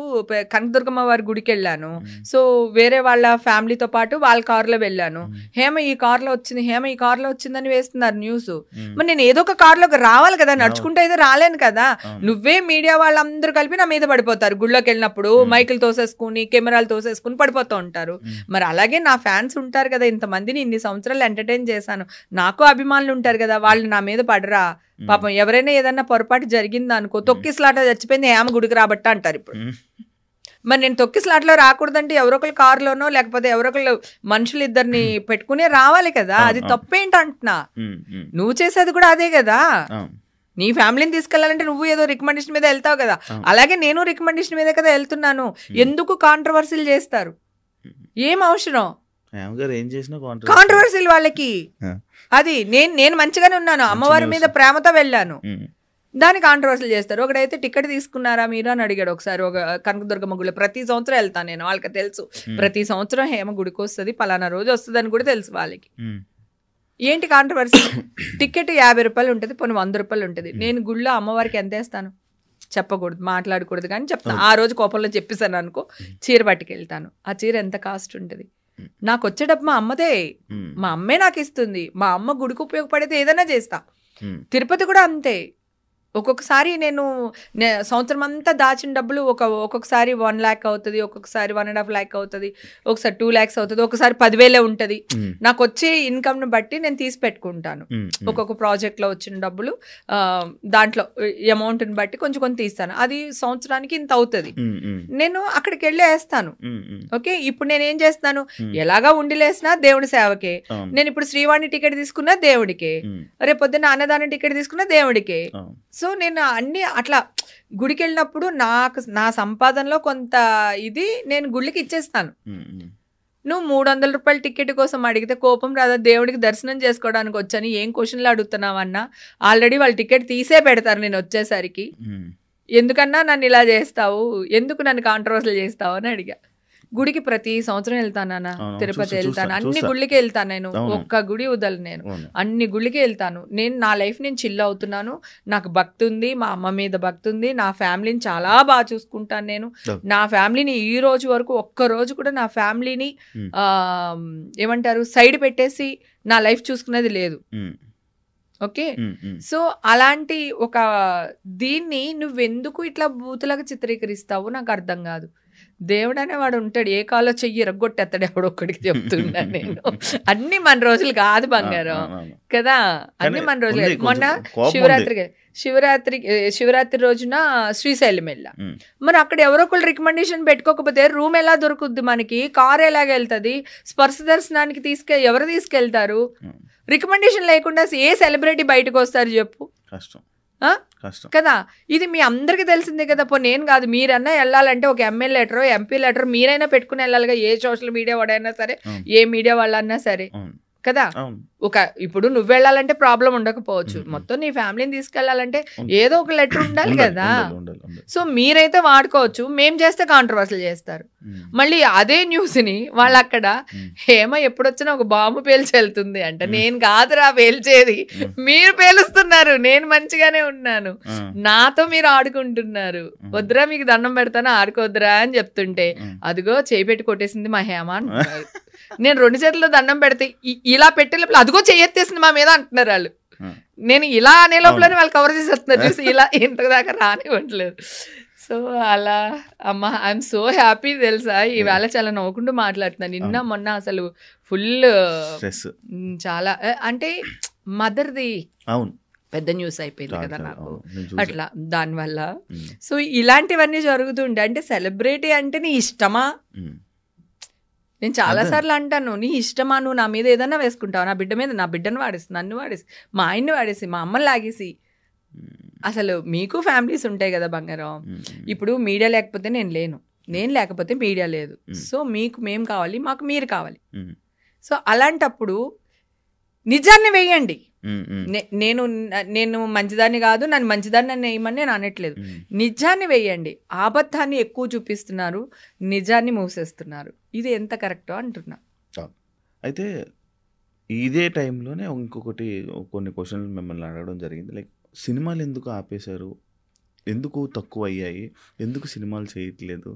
కనకదుర్గమ్మ వారి గుడికి వెళ్ళాను. సో వేరే వాళ్ళ ఫ్యామిలీతో పాటు వాళ్ళ కారులో వెళ్ళాను. హేమ ఈ కారులో వచ్చింది, హేమ ఈ కారులో వచ్చిందని వేస్తున్నారు న్యూస్. మరి నేను ఏదో ఒక కారులోకి రావాలి కదా, నడుచుకుంటే అయితే రాలేను కదా. నువ్వే మీడియా వాళ్ళందరూ కలిపి నా మీద పడిపోతారు. గుళ్ళోకి వెళ్ళినప్పుడు మైకులు తోసేసుకుని, కెమెరాలు తోసేసుకుని పడిపోతూ ఉంటారు. మరి అలాగే నా ఫ్యాన్స్ ఉంటారు కదా, ఇంతమందిని ఇన్ని సంవత్సరాలు ఎంటర్టైన్ చేశాను, నాకు అభిమానులు ఉంటారు కదా, వాళ్ళు నా మీద పడరా? పాపం ఎవరైనా ఏదన్నా పొరపాటు జరిగింది అనుకో, తొక్కిసలాట చచ్చిపోయింది హేమ గుడికి రాబట్ట అంటారు. ఇప్పుడు మరి నేను తొక్కిసలాట్లో రాకూడదంటే ఎవరొకరు కారులోనో లేకపోతే ఎవరొకరు మనుషులు ఇద్దరిని పెట్టుకునే రావాలి కదా. అది తప్పేంటంటున్నా, నువ్వు చేసేది కూడా అదే కదా. నీ ఫ్యామిలీని తీసుకెళ్లాలంటే నువ్వు ఏదో రికమెండేషన్ మీద వెళ్తావు కదా, అలాగే నేను రికమెండేషన్ మీద కదా వెళ్తున్నాను. ఎందుకు కాంట్రవర్సీలు చేస్తారు? ఏం అవసరం కాంట్రవర్సీలు వాళ్ళకి? అది నేను మంచిగానే ఉన్నాను, అమ్మవారి మీద ప్రేమతో వెళ్ళాను, దానికి కాంట్రవర్సీలు చేస్తారు. ఒకడైతే టికెట్ తీసుకున్నారా మీరు అని అడిగాడు ఒకసారి, ఒక కనకదుర్గమ్మ గుడిలో. ప్రతి సంవత్సరం వెళ్తాను నేను, వాళ్ళకి తెలుసు ప్రతి సంవత్సరం హేమ గుడికి వస్తుంది, పలానా రోజు వస్తుంది అని కూడా తెలుసు వాళ్ళకి. ఏంటి కాంట్రవర్సీ? టికెట్ 50 రూపాయలు ఉంటుంది, పోనీ 100 రూపాయలు ఉంటుంది. నేను గుడిలో అమ్మవారికి ఎంత వేస్తాను చెప్పకూడదు, మాట్లాడకూడదు, కానీ చెప్తాను. ఆ రోజు కోపంలో చెప్పేసాను అనుకో, చీర పట్టుకెళ్తాను. ఆ చీర ఎంత కాస్ట్ ఉంటుంది? నాకు వచ్చే డబ్బు మా అమ్మదే, మా అమ్మే నాకు ఇస్తుంది. మా అమ్మ గుడికి ఉపయోగపడితే ఏదైనా చేస్తా. తిరుపతి కూడా అంతే. ఒక్కొక్కసారి నేను సంవత్సరం అంతా దాచిన డబ్బులు ఒక్కొక్కసారి 1 lakh అవుతుంది, ఒక్కొక్కసారి 1.5 lakh అవుతుంది, ఒకసారి 2 lakhs అవుతుంది, ఒకసారి 10,000 ఉంటుంది. నాకు వచ్చే ఇన్కమ్ను బట్టి నేను తీసి పెట్టుకుంటాను. ఒక్కొక్క ప్రాజెక్ట్లో వచ్చిన డబ్బులు దాంట్లో అమౌంట్ని బట్టి కొంచెం కొంచెం తీస్తాను. అది సంవత్సరానికి ఇంత అవుతుంది, నేను అక్కడికి వెళ్ళి వేస్తాను. ఓకే, ఇప్పుడు నేను ఏం చేస్తాను, ఎలాగా ఉండిలేసినా దేవుడి సేవకే. నేను ఇప్పుడు శ్రీవాణి టికెట్ తీసుకున్నా దేవుడికే, రేపొద్దున అన్నదానం టికెట్ తీసుకున్నా దేవుడికే. సో నేను అన్ని అట్లా గుడికి వెళ్ళినప్పుడు నా సంపాదనలో కొంత ఇది నేను గుళ్ళకి ఇచ్చేస్తాను. నువ్వు 300 రూపాయల టికెట్ కోసం అడిగితే కోపం రాదా? దేవుడికి దర్శనం చేసుకోవడానికి వచ్చాను, ఏం క్వశ్చన్లు అడుగుతున్నావన్నా? ఆల్రెడీ వాళ్ళు టికెట్ తీసే పెడతారు నేను వచ్చేసరికి. ఎందుకన్నా నన్ను ఇలా చేస్తావు, ఎందుకు నన్ను కాంట్రవర్సీలు చేస్తావు అని అడిగా. గుడికి ప్రతి సంవత్సరం వెళ్తానా, తిరుపతి వెళ్తాను, అన్ని గుళ్ళకి వెళ్తాను నేను, ఒక్క గుడి వదలను నేను, అన్ని గుళ్ళకి వెళ్తాను. నేను నా లైఫ్ నేను చిల్ అవుతున్నాను, నాకు భక్తి ఉంది, మా అమ్మ మీద భక్తి ఉంది, నా ఫ్యామిలీని చాలా బాగా చూసుకుంటాను నేను. నా ఫ్యామిలీని ఈ రోజు వరకు ఒక్క రోజు కూడా నా ఫ్యామిలీని ఏమంటారు సైడ్ పెట్టేసి నా లైఫ్ చూసుకునేది లేదు. ఓకే, సో అలాంటి ఒక దీన్ని నువ్వెందుకు ఇట్లా బూతులాగా చిత్రీకరిస్తావు నాకు అర్థం కాదు. దేవుడు అనేవాడు ఉంటాడు, ఏ కాలో చెయ్యి రగ్గొట్టేస్తాడు ఎవడొక్కడికి చెప్తున్నా నేను. అన్ని మన రోజులు కాదు బంగారం కదా, అన్ని మన రోజులు కాదు. మొన్న శివరాత్రి రోజున శ్రీశైలం వెళ్ళా, మరి అక్కడ ఎవరో ఒకళ్ళు రికమెండేషన్ పెట్టుకోకపోతే రూమ్ ఎలా దొరుకుద్ది మనకి, కార్ ఎలాగ వెళ్తుంది, స్పర్శ దర్శనానికి ఎవరు తీసుకెళ్తారు? రికమెండేషన్ లేకుండా ఏ సెలబ్రిటీ బయటకు వస్తారు చెప్పు, కదా. ఇది మీ అందరికి తెలిసిందే కదా. నేను కాదు, మీరన్నా వెళ్ళాలంటే ఒక ఎమ్మెల్యే లెటర్, ఎంపీ లెటర్ మీరైనా పెట్టుకుని వెళ్ళాలిగా, ఏ సోషల్ మీడియా వాడైనా సరే, ఏ మీడియా వాళ్ళన్నా సరే కదా. ఇప్పుడు నువ్వు వెళ్ళాలంటే ప్రాబ్లం ఉండకపోవచ్చు, మొత్తం నీ ఫ్యామిలీని తీసుకెళ్లాలంటే ఏదో ఒక లెటర్ ఉండాలి కదా. సో మీరైతే వాడుకోవచ్చు, మేం చేస్తే కాంట్రవర్సీలు చేస్తారు. మళ్ళీ అదే న్యూస్ ని వాళ్ళు అక్కడ హేమ ఎప్పుడొచ్చినా ఒక బాంబు పేల్చి వెళ్తుంది అంట. నేను కాదురా పేల్చేది, మీరు పేలుస్తున్నారు, నేను మంచిగానే ఉన్నాను, నాతో మీరు ఆడుకుంటున్నారు, వద్దురా మీకు దండం పెడతాను ఆడుకోవద్దురా అని చెప్తుంటే అదిగో చేయి పెట్టి కొట్టేసింది మా హేమ అంటున్నారు. నేను 2 చేతుల్లో దండం పెడితే ఇలా పెట్టే లోపల అదిగో చెయ్యెత్తేసింది మా మీద అంటున్నారు వాళ్ళు. నేను ఇలా అనే లోపలనే వాళ్ళు కవర్ చేసేస్తున్నారు చూసి, ఇలా ఇంతదాకా రానివ్వట్లేదు. సో అలా అమ్మ ఐఎమ్ సో హ్యాపీ తెలుసా, ఈవేళ చాలా నవ్వుకుంటూ మాట్లాడుతున్నాను. నిన్న మొన్న అసలు ఫుల్ చాలా అంటే మదర్ది పెద్ద న్యూస్ అయిపోయింది కదా నాకు, అట్లా దానివల్ల. సో ఇలాంటివన్నీ జరుగుతుండే. అంటే సెలబ్రిటీ అంటే నీ ఇష్టమా? నేను చాలాసార్లు అంటాను, నీ ఇష్టమా, నువ్వు నా మీద ఏదైనా వేసుకుంటావు, నా బిడ్డ మీద, నా బిడ్డను వాడేసి, నన్ను వాడేసి, మా ఆయన్ని వాడేసి, మా అమ్మని లాగేసి. అసలు మీకు ఫ్యామిలీస్ ఉంటాయి కదా బంగారం. ఇప్పుడు మీడియా లేకపోతే నేను లేను, నేను లేకపోతే మీడియా లేదు. సో మీకు మేము కావాలి, మాకు మీరు కావాలి. సో అలాంటప్పుడు నిజాన్ని వేయండి. నేను మంచిదాన్ని కాదు, నన్ను మంచిదాన్ని వేయమని నేను అనట్లేదు. నిజాన్ని వేయండి. అబద్ధాన్ని ఎక్కువ చూపిస్తున్నారు, నిజాన్ని మూసేస్తున్నారు. ఇది ఎంత కరెక్టో అంటున్నా. అయితే ఇదే టైంలోనే ఇంకొకటి కొన్ని క్వశ్చన్లు మిమ్మల్ని అడగడం జరిగింది. లైక్ సినిమాలు ఎందుకు ఆపేశారు, ఎందుకు తక్కువ అయ్యాయి, ఎందుకు సినిమాలు చేయట్లేదు?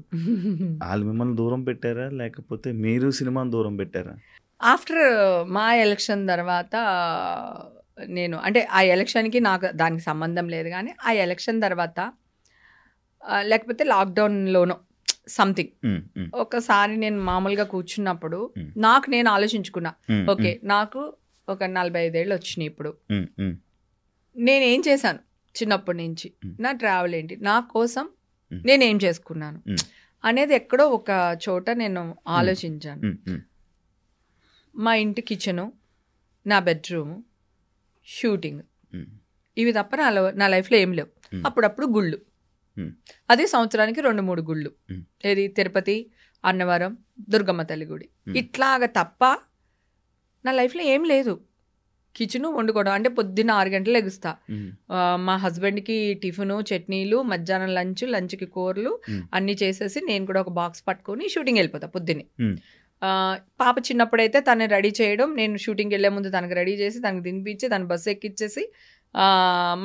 వాళ్ళు మిమ్మల్ని దూరం పెట్టారా లేకపోతే మీరు సినిమాని దూరం పెట్టారా? ఆఫ్టర్ మా ఎలక్షన్ తర్వాత నేను, అంటే ఆ ఎలక్షన్కి నాకు దానికి సంబంధం లేదు, కానీ ఆ ఎలక్షన్ తర్వాత లేకపోతే లాక్డౌన్లోనో సంథింగ్ ఒకసారి నేను మామూలుగా కూర్చున్నప్పుడు నాకు నేను ఆలోచించుకున్నా, ఓకే నాకు ఒక 45 ఏళ్ళు వచ్చినాయి ఇప్పుడు, నేనేం చేశాను చిన్నప్పటి నుంచి, నా ట్రావెల్ ఏంటి, నా కోసం నేనేం చేసుకున్నాను అనేది ఎక్కడో ఒక చోట నేను ఆలోచించాను. మా ఇంటి కిచెను, నా బెడ్రూము, షూటింగ్, ఇవి తప్ప నా లైఫ్లో ఏం లేవు. అప్పుడప్పుడు గుళ్ళు, అదే సంవత్సరానికి 2-3 గుళ్ళు, ఏది తిరుపతి, అన్నవరం, దుర్గమ్మ తల్లి గుడి, ఇట్లాగా తప్ప నా లైఫ్లో ఏం లేదు. కిచెను వండుకోవడం అంటే పొద్దున్న 6 గంటలు లెగుస్తా, మా హస్బెండ్కి టిఫిను, చట్నీలు, మధ్యాహ్నం లంచ్కి కూరలు అన్నీ చేసేసి నేను కూడా ఒక బాక్స్ పట్టుకొని షూటింగ్ వెళ్ళిపోతా పొద్దున్నే. పాప చిన్నప్పుడైతే తను రెడీ చేయడం, నేను షూటింగ్కి వెళ్ళే ముందు తనకు రెడీ చేసి తనకు తినిపించి తను బస్సు ఎక్కిచ్చేసి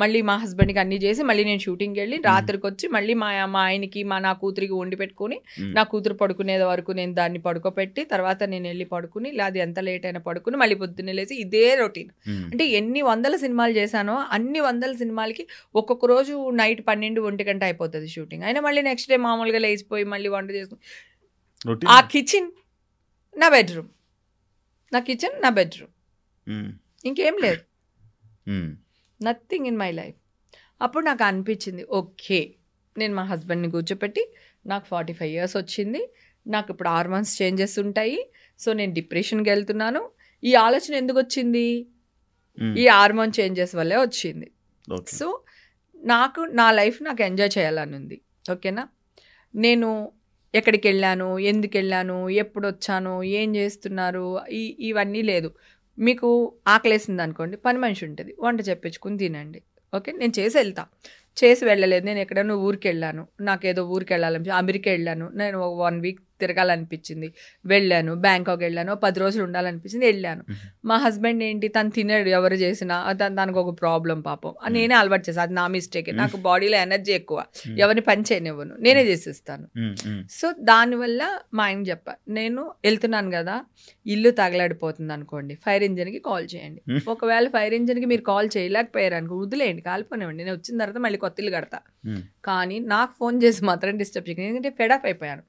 మళ్ళీ మా హస్బెండ్కి అన్నీ చేసి మళ్ళీ నేను షూటింగ్కి వెళ్ళి రాత్రికి వచ్చి మళ్ళీ మా ఆయనకి నా కూతురికి వండి పెట్టుకుని నా కూతురు పడుకునే వరకు నేను దాన్ని పడుకోపెట్టి తర్వాత నేను వెళ్ళి పడుకుని, లేదా ఎంత లేట్ అయినా పడుకుని మళ్ళీ పొద్దున్నే లేచి ఇదే రొటీన్. అంటే ఎన్ని 100 సినిమాలు చేశానో అన్ని 100 సినిమాలకి ఒక్కొక్క రోజు నైట్ 12-1 గంట అయిపోతుంది షూటింగ్. అయినా మళ్ళీ నెక్స్ట్ డే మామూలుగా లేచిపోయి మళ్ళీ వంట చేసుకుని, ఆ కిచెన్ నా బెడ్రూమ్, నా కిచెన్ నా బెడ్రూమ్, ఇంకేం లేదు, నథింగ్ ఇన్ మై లైఫ్. అప్పుడు నాకు అనిపించింది, ఓకే నేను మా హస్బెండ్ని కూర్చోపెట్టి, నాకు 45 years వచ్చింది, నాకు ఇప్పుడు హార్మోన్స్ చేంజెస్ ఉంటాయి, సో నేను డిప్రెషన్కి వెళ్తున్నాను. ఈ ఆలోచన ఎందుకు వచ్చింది? ఈ హార్మోన్ చేంజెస్ వల్లే వచ్చింది. సో నా లైఫ్ నాకు ఎంజాయ్ చేయాలని ఉంది, ఓకేనా. నేను ఎక్కడికి వెళ్ళాను, ఎందుకు వెళ్ళాను, ఎప్పుడు వచ్చాను, ఏం చేస్తున్నారు, ఇవన్నీ లేదు. మీకు ఆకలేసింది అనుకోండి, పని మనిషి ఉంటుంది, వంట చెప్పించుకుని తినండి. ఓకే, నేను చేసి వెళ్ళలేదు. నేను ఎక్కడైనా ఊరికి వెళ్ళాను, నాకేదో ఊరికి వెళ్ళాలని, అమెరికా వెళ్ళాను, నేను 1 వీక్ తిరగాలనిపించింది, వెళ్ళాను. బ్యాంకాక్ వెళ్ళాను, 10 రోజులు ఉండాలనిపించింది, వెళ్ళాను. మా హస్బెండ్ ఏంటి, తను తినడు ఎవరు చేసినా, దానికి ఒక ప్రాబ్లం పాపం, నేనే అలవాటు చేసాను, అది నా మిస్టేక్. నాకు బాడీలో ఎనర్జీ ఎక్కువ, ఎవరిని పని చేయనివ్వను, నేనే చేసేస్తాను. సో దానివల్ల మా ఆయన చెప్పా, నేను వెళ్తున్నాను కదా, ఇల్లు తగలాడిపోతుంది అనుకోండి, ఫైర్ ఇంజిన్కి కాల్ చేయండి. ఒకవేళ ఫైర్ ఇంజిన్కి మీరు కాల్ చేయలేకపోయారు అనుకో, వదిలేయండి, కాలిపోనివ్వండి, నేను వచ్చిన తర్వాత మళ్ళీ కొత్త ఇల్లు కడతా. కానీ నాకు ఫోన్ చేసి మాత్రం డిస్టర్బ్ చేయకండి, ఎందుకంటే ఫెడప్ అయిపోయాను.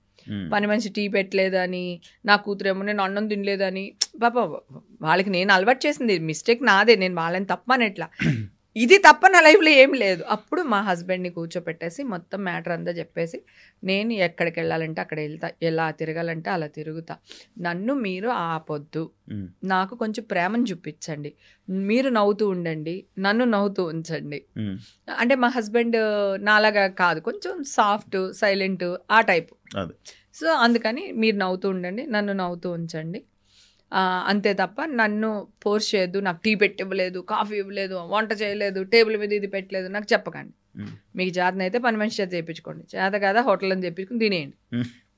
పని మనిషి టీ పెట్టలేదని, నా కూతురేమో నేను అన్నం తినలేదని, పాప వాళ్ళకి నేను అలవాటు చేసింది మిస్టేక్ నాదే, నేను వాళ్ళని తప్పనట్లా, ఇది తప్ప నా లైఫ్లో ఏం లేదు. అప్పుడు మా హస్బెండ్ని కూర్చోపెట్టేసి మొత్తం మ్యాటర్ అంతా చెప్పేసి, నేను ఎక్కడికి వెళ్ళాలంటే అక్కడ వెళ్తా, ఎలా తిరగాలంటే అలా తిరుగుతా, నన్ను మీరు ఆపొద్దు, నాకు కొంచెం ప్రేమను చూపించండి, మీరు నవ్వుతూ ఉండండి, నన్ను నవ్వుతూ ఉంచండి. అంటే మా హస్బెండ్ నాలాగా కాదు, కొంచెం సాఫ్ట్, సైలెంట్ ఆ టైపు. సో అందుకని మీరు నవ్వుతూ ఉండండి, నన్ను నవ్వుతూ ఉంచండి, అంతే తప్ప నన్ను ఫోర్స్ చేయొద్దు, నాకు టీ పెట్టి ఇవ్వలేదు, కాఫీ ఇవ్వలేదు, వంట చేయలేదు, టేబుల్ మీద ఇది పెట్టలేదు, నాకు చెప్పకండి. మీకు చేతనైతే పని మనిషి చేత చేయించుకోండి, చేత కదా హోటల్ అని చెప్పించుకుని తినేయండి,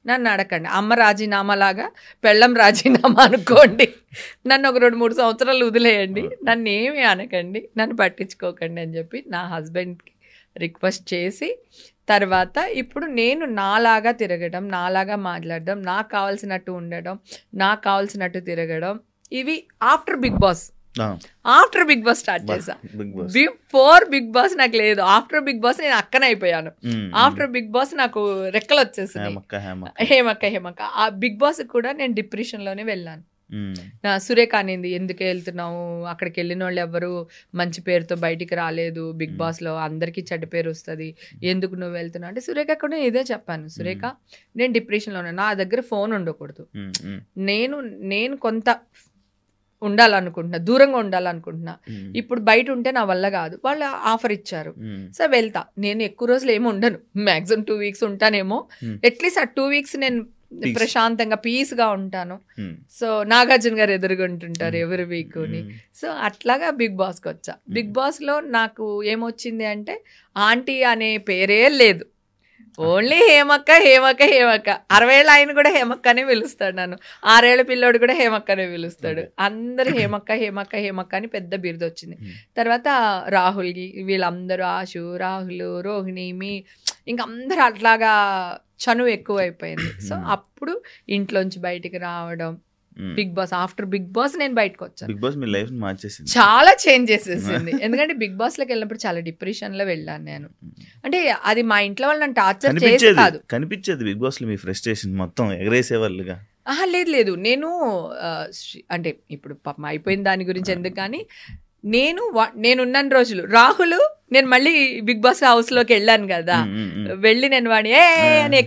నన్ను అడగండి. అమ్మ రాజీనామా లాగా పెళ్ళం రాజీనామా అనుకోండి, నన్ను ఒక 2-3 సంవత్సరాలు వదిలేయండి, నన్ను ఏమీ అనకండి, నన్ను పట్టించుకోకండి అని చెప్పి నా హస్బెండ్కి రిక్వెస్ట్ చేసి, తర్వాత ఇప్పుడు నేను నాలాగా తిరగడం, నాలాగా మాట్లాడడం, నాకు కావాల్సినట్టు ఉండడం, నాకు కావాల్సినట్టు తిరగడం, ఇవి ఆఫ్టర్ బిగ్ బాస్ స్టార్ట్ చేశా. బిఫోర్ బిగ్ బాస్ నాకు లేదు, ఆఫ్టర్ బిగ్ బాస్ నేను అక్కన అయిపోయాను. ఆఫ్టర్ బిగ్ బాస్ నాకు రెక్కలు వచ్చేసింది, హేమక్క. ఆ బిగ్ బాస్ కూడా నేను డిప్రెషన్లోనే వెళ్ళాను. సురేఖ అనింది, ఎందుకు వెళ్తున్నావు, అక్కడికి వెళ్ళిన వాళ్ళు ఎవరు మంచి పేరుతో బయటికి రాలేదు, బిగ్ బాస్లో అందరికీ చెడ్డ పేరు వస్తుంది, ఎందుకు నువ్వు వెళ్తున్నావు అంటే, సురేఖ కూడా ఇదే చెప్పాను, సురేఖ నేను డిప్రెషన్లో ఉన్నా, నా దగ్గర ఫోన్ ఉండకూడదు, నేను కొంత ఉండాలనుకుంటున్నా, దూరంగా ఉండాలనుకుంటున్నా, ఇప్పుడు బయట ఉంటే నా వల్ల కాదు, వాళ్ళు ఆఫర్ ఇచ్చారు, సో వెళ్తా. నేను ఎక్కువ రోజులు ఏమి ఉండను, మ్యాక్సిమం 2 వీక్స్ ఉంటానేమో, అట్లీస్ట్ ఆ 2 వీక్స్ నేను ప్రశాంతంగా పీస్గా ఉంటాను. సో నాగార్జున గారు ఎదురుగుంటుంటారు ఎవరి వీక్ని. సో అట్లాగా బిగ్ బాస్కి వచ్చా. బిగ్ బాస్లో నాకు ఏమొచ్చింది అంటే, ఆంటీ అనే పేరే లేదు, ఓన్లీ హేమక్క 60 ఏళ్ళ ఆయన కూడా హేమక్కనే పిలుస్తాడు, నన్ను 6 ఏళ్ల పిల్లోడు కూడా హేమక్కనే పిలుస్తాడు, అందరూ హేమక్క అని పెద్ద బిరుదు వచ్చింది. తర్వాత రాహుల్, వీళ్ళందరూ ఆశు, రాహుల్, రోహిణి, ఇంకా అందరూ అట్లాగా చనువు ఎక్కువ అయిపోయింది. సో అప్పుడు ఇంట్లోంచి బయటికి రావడం, Bigg Boss, after Bigg Boss నేను బయటకు వచ్చాను. బిగ్ బాస్ మీ లైఫ్ మార్చేసింది, చాలా చేంజ్ చేసేసింది. ఎందుకంటే బిగ్ బాస్ లోకి వెళ్ళినప్పుడు చాలా డిప్రెషన్ లో వెళ్ళాను నేను. అంటే అది మా ఇంట్లో వాళ్ళు నన్ను టార్చర్ చేసి కాదు, కనిపించేది బిగ్ బాస్ లో మీ ఫ్రస్ట్రేషన్ మొత్తం ఎగరేసేవాళ్ళుగా. లేదు, నేను అంటే ఇప్పుడు పాపం అయిపోయిన దాని గురించి ఎందుకు, కానీ నేనున్న రోజులు రాహుల్, నేను మళ్ళీ బిగ్ బాస్ హౌస్ లోకి వెళ్ళాను కదా, వెళ్ళి నేను వాడిని అని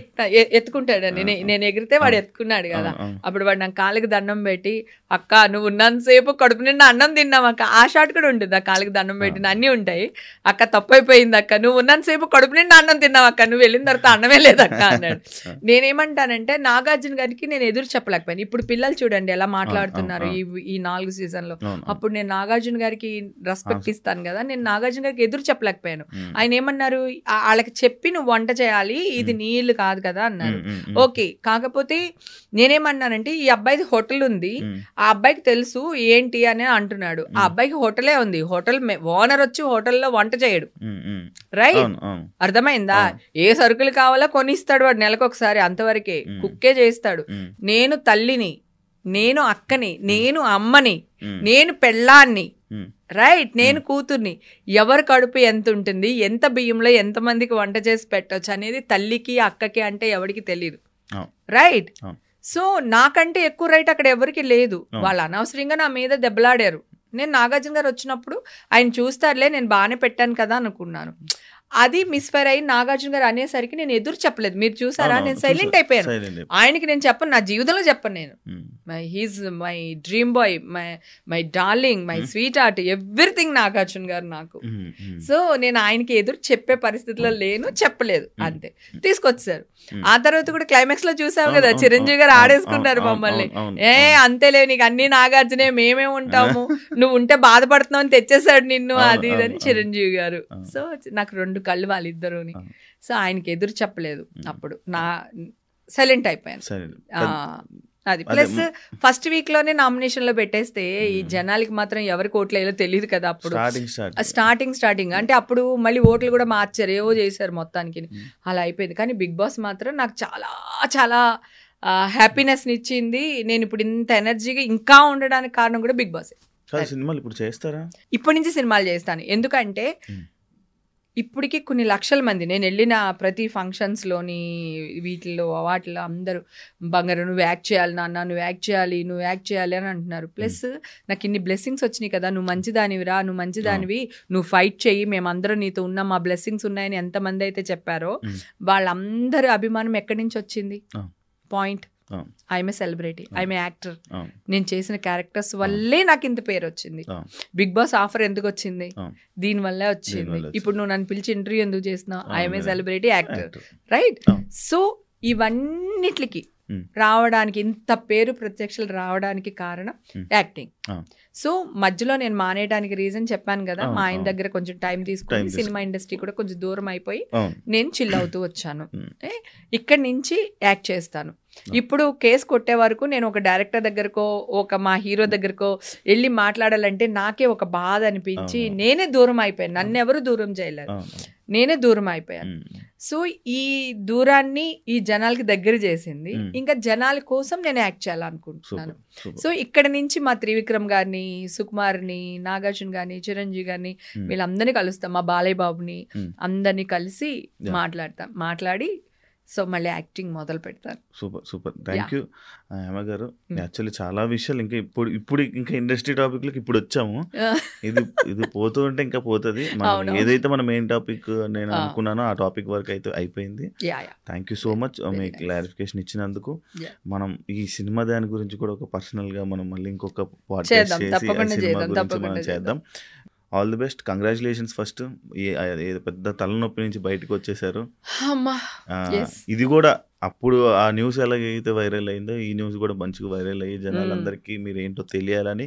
ఎత్తుకుంటాడు, నేను ఎగిరితే వాడు ఎత్తుకున్నాడు కదా, అప్పుడు వాడు నాకు కాళ్ళకి దండం పెట్టి, అక్క నువ్వు ఉన్నంతసేపు కడుపు నిండా అన్నం తిన్నావు అక్క, ఆ షాట్ కూడా ఉంటుంది, ఆ కాళ్ళకి దండం పెట్టిన అన్నీ ఉంటాయి, అక్క తప్పైపోయింది అక్క, నువ్వు ఉన్నంతసేపు కడుపు నిండా అన్నం తిన్నావు అక్క, నువ్వు వెళ్ళిన తర్వాత అన్నమే లేదక్క అన్నాడు. నేనేమంటానంటే, నాగార్జున గారికి నేను ఎదురు చెప్పలేకపోయాను. ఇప్పుడు పిల్లలు చూడండి ఎలా మాట్లాడుతున్నారు ఈ 4 సీజన్లో. అప్పుడు నేను నాగార్జున గారికి రెస్పెక్ట్ ఇస్తాను కదా, నేను నాగార్జున గారికి ఎదురు చెప్పలేకపోయాను. ఆయన ఏమన్నారు, వాళ్ళకి చెప్పి నువ్వు వంట చేయాలి, ఇది నీళ్ళు కాదు కదా అన్నారు. ఓకే, కాకపోతే నేనేమన్నానంటే, ఈ అబ్బాయిది హోటల్ ఉంది, ఆ అబ్బాయికి తెలుసు ఏంటి అని అంటున్నాడు, ఆ అబ్బాయికి హోటలే ఉంది, హోటల్ ఓనర్ వచ్చి హోటల్లో వంట చేయడు, రైట్? అర్థమైందా? ఏ సరుకులు కావాలో కొనిస్తాడు వాడు నెలకొకసారి, అంతవరకే, కుక్కే చేస్తాడు. నేను తల్లిని, నేను అక్కని, నేను అమ్మని, నేను పెళ్ళాన్ని, రైట్, నేను కూతుర్ని, ఎవరి కడుపు ఎంత ఉంటుంది, ఎంత బియ్యంలో ఎంతమందికి వంట చేసి పెట్టొచ్చు అనేది తల్లికి అక్కకి అంటే ఎవరికి తెలియదు, రైట్? సో నాకంటే ఎక్కువ రైట్ అక్కడ ఎవరికి లేదు. వాళ్ళు అనవసరంగా నా మీద దెబ్బలాడారు. నేను నాగార్జున గారు వచ్చినప్పుడు ఆయన చూస్తారులే, నేను బాగానే పెట్టాను కదా అనుకున్నాను. అది మిస్ఫైర్ అయ్యి నాగార్జున గారు అనేసరికి నేను ఎదురు చెప్పలేదు. మీరు చూసారా, నేను సైలెంట్ అయిపోయాను. ఆయనకి నేను చెప్పను, నా జీవితంలో చెప్పను నేను. He's my dream boy, my darling, my sweet heart, everything Nagarjuna గారు నాకు. సో నేను ఆయనకి ఎదురు చెప్పే పరిస్థితిలో లేను, చెప్పలేదు, అంతే. తీసుకొచ్చారు. ఆ తర్వాత కూడా క్లైమాక్స్ లో చూసాము కదా, చిరంజీవి గారు ఆడేసుకున్నారు మమ్మల్ని. అంతేలే, నీకు అన్ని నాగార్జునే, మేమే ఉంటాము, నువ్వు ఉంటే బాధపడుతున్నావు అని తెచ్చేసాడు నిన్ను, అది ఇదని చిరంజీవి గారు. సో నాకు 2 కళ్ళు వాళ్ళిద్దరుని. సో ఆయనకి ఎదురు చెప్పలేదు, అప్పుడు నా సైలెంట్ అయిపోయాను. అది ప్లస్ ఫస్ట్ వీక్ లోనే నామినేషన్ లో పెట్టేస్తే ఈ జనాలకి మాత్రం ఎవరికి ఓట్లు వేయాలో తెలియదు కదా అప్పుడు. స్టార్టింగ్ అంటే అప్పుడు మళ్ళీ ఓట్లు కూడా మార్చారు, ఏవో చేశారు మొత్తానికి, అలా అయిపోయింది. కానీ బిగ్ బాస్ మాత్రం నాకు చాలా చాలా హ్యాపీనెస్ ఇచ్చింది. నేను ఇప్పుడు ఇంత ఎనర్జీగా ఇంకా ఉండడానికి కారణం కూడా బిగ్ బాస్. సినిమాలు ఇప్పుడు చేస్తారా? ఇప్పటి నుంచి సినిమాలు చేస్తాను, ఎందుకంటే ఇప్పటికి కొన్ని లక్షల మంది, నేను వెళ్ళిన ప్రతి ఫంక్షన్స్లోని వీటిల్లో వాటిలో అందరూ బంగారు నువ్వు యాక్ట్ చేయాలి నాన్న, నువ్వు యాక్ట్ చేయాలి అని అంటున్నారు. ప్లస్ నాకు ఇన్ని బ్లెస్సింగ్స్ వచ్చినాయి కదా, నువ్వు మంచిదానివిరా, నువ్వు మంచిదానివి, నువ్వు ఫైట్ చెయ్యి, మేమందరం నీతో ఉన్నాం, మా బ్లెస్సింగ్స్ ఉన్నాయని ఎంతమంది అయితే చెప్పారో వాళ్ళందరూ అభిమానం ఎక్కడి నుంచి వచ్చింది? Point, I'm a celebrity, I'm a actor, నేను చేసిన క్యారెక్టర్స్ వల్లే నాకు ఇంత పేరు వచ్చింది. బిగ్ బాస్ ఆఫర్ ఎందుకు వచ్చింది? దీని వల్లే వచ్చింది. ఇప్పుడు నువ్వు నన్ను పిలిచి ఇంటర్వ్యూ ఎందుకు చేస్తున్నావు? I'm a celebrity actor, right? So ఇవన్నిటికి రావడానికి, ఇంత పేరు ప్రత్యక్షలు రావడానికి కారణం యాక్టింగ్. సో మధ్యలో నేను మానేయడానికి రీజన్ చెప్పాను కదా, మా ఆయన దగ్గర కొంచెం టైం తీసుకొని సినిమా ఇండస్ట్రీ కూడా కొంచెం దూరం అయిపోయి నేను చిల్ అవుతూ వచ్చాను. ఇక్కడి నుంచి యాక్ట్ చేస్తాను. ఇప్పుడు కేసు కొట్టే వరకు నేను ఒక డైరెక్టర్ దగ్గరకో ఒక మా హీరో దగ్గరకో వెళ్ళి మాట్లాడాలంటే నాకే ఒక బాధ అనిపించి నేనే దూరం అయిపోయాను. నన్ను ఎవరు దూరం చేయలేరు, నేనే దూరం అయిపోయాను. సో ఈ దూరాన్ని ఈ జనాలకి దగ్గర చేసింది. ఇంకా జనాల కోసం నేను యాక్ట్ చేయాలనుకుంటున్నాను. సో ఇక్కడ నుంచి మా త్రివిక్రమ్ గారిని, సుకుమార్ని, నాగార్జున గారిని, చిరంజీవి గారిని, వీళ్ళందరినీ కలుస్తాం, మా బాలయ్య బాబుని అందరినీ కలిసి మాట్లాడి సో మళ్ళీ యాక్టింగ్ మొదలు పెడతారు. సూపర్ థ్యాంక్ యూ హేమ గారు. యాక్చువల్లీ చాలా విషయాలు ఇంకా ఇప్పుడు ఇంకా ఇండస్ట్రీ టాపిక్లకి ఇప్పుడు వచ్చాము. ఇది పోతూ ఉంటే ఇంకా పోతుంది. ఏదైతే మన మెయిన్ టాపిక్ నేను అనుకున్నానో ఆ టాపిక్ వరకు అయితే అయిపోయింది. Thank you so much me clarification ఇచ్చినందుకు. మనం ఈ సినిమా దాని గురించి కూడా ఒక పర్సనల్ గా మనం మళ్ళీ ఇంకొక పాడ్కాస్ట్ చేసి సినిమా గురించి మనం చేద్దాం. All the best, congratulations. First పెద్ద తలనొప్పి నుంచి బయటకు వచ్చేసారు. ఇది కూడా అప్పుడు ఆ న్యూస్ ఎలాగైతే వైరల్ అయిందో ఈ న్యూస్ కూడా మంచిగా వైరల్ అయ్యి జనాలందరికీ మీరు ఏంటో తెలియాలని,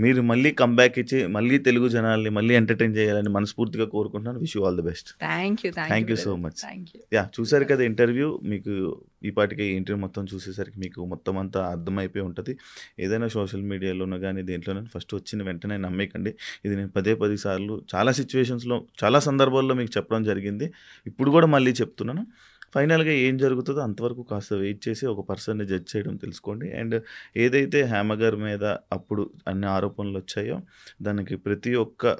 మీరు మళ్ళీ కంబ్యాక్ ఇచ్చి మళ్ళీ తెలుగు జనాల్ని మళ్ళీ ఎంటర్టైన్ చేయాలని మనస్ఫూర్తిగా కోరుకుంటున్నాను. Wish you all the best. Thank you so much. చూసారు కదా ఇంటర్వ్యూ. మీకు ఈ పాటికి ఇంటర్వ్యూ మొత్తం చూసేసరికి మీకు మొత్తం అంతా అర్థమైపోయి ఉంటుంది. ఏదైనా సోషల్ మీడియాలోనో కానీ దేంట్లోనో ఫస్ట్ వచ్చిన వెంటనే నమ్మకండి. ఇది నేను 10 సార్లు చాలా సిచ్యువేషన్స్లో చాలా సందర్భాల్లో మీకు చెప్పడం జరిగింది. ఇప్పుడు కూడా మళ్ళీ చెప్తున్నాను. ఫైనల్గా ఏం జరుగుతుందో అంతవరకు కాస్త వెయిట్ చేసి ఒక పర్సన్ని జడ్జ్ చేయడం తెలుసుకోండి. అండ్ ఏదైతే హేమ గారి మీద అప్పుడు అన్ని ఆరోపణలు వచ్చాయో దానికి ప్రతి ఒక్క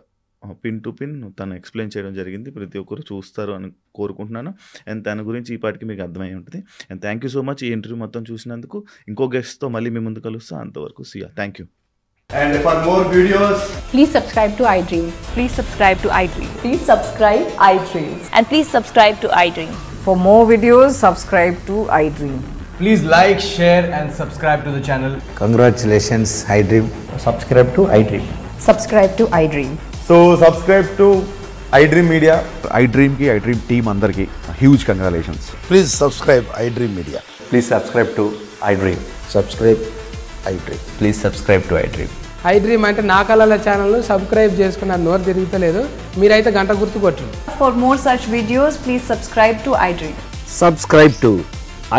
పిన్ టు పిన్ తను ఎక్స్ప్లెయిన్ చేయడం జరిగింది. ప్రతి ఒక్కరు చూస్తారు అని కోరుకుంటున్నాను. అండ్ తన గురించి ఈ పాటికి మీకు అర్థమై ఉంటుంది. And thank you so much ఈ ఇంటర్వ్యూ మొత్తం చూసినందుకు. ఇంకో గెస్ట్తో మళ్ళీ మీ ముందు కలుస్తా. అంతవరకు see ya. Thank you. And for more videos, please subscribe to iDream. Please subscribe to iDream. Please subscribe iDream. And please subscribe to iDream. For more videos, subscribe to iDream. please like, share and subscribe to the channel. Congratulations, iDream. Subscribe to iDream. Subscribe to iDream. So subscribe to iDream Media. iDream ki iDream team andarki huge congratulations. Please subscribe iDream Media. Please subscribe to iDream. Subscribe iDream. Please subscribe to iDream. iDream అంటే నా కళల channel subscribe చేసుకున్న నోరు తిరుగుతలేదు, మీరైతే గంట గుర్తు కొట్టండి. For more such videos, please subscribe to iDream. Subscribe to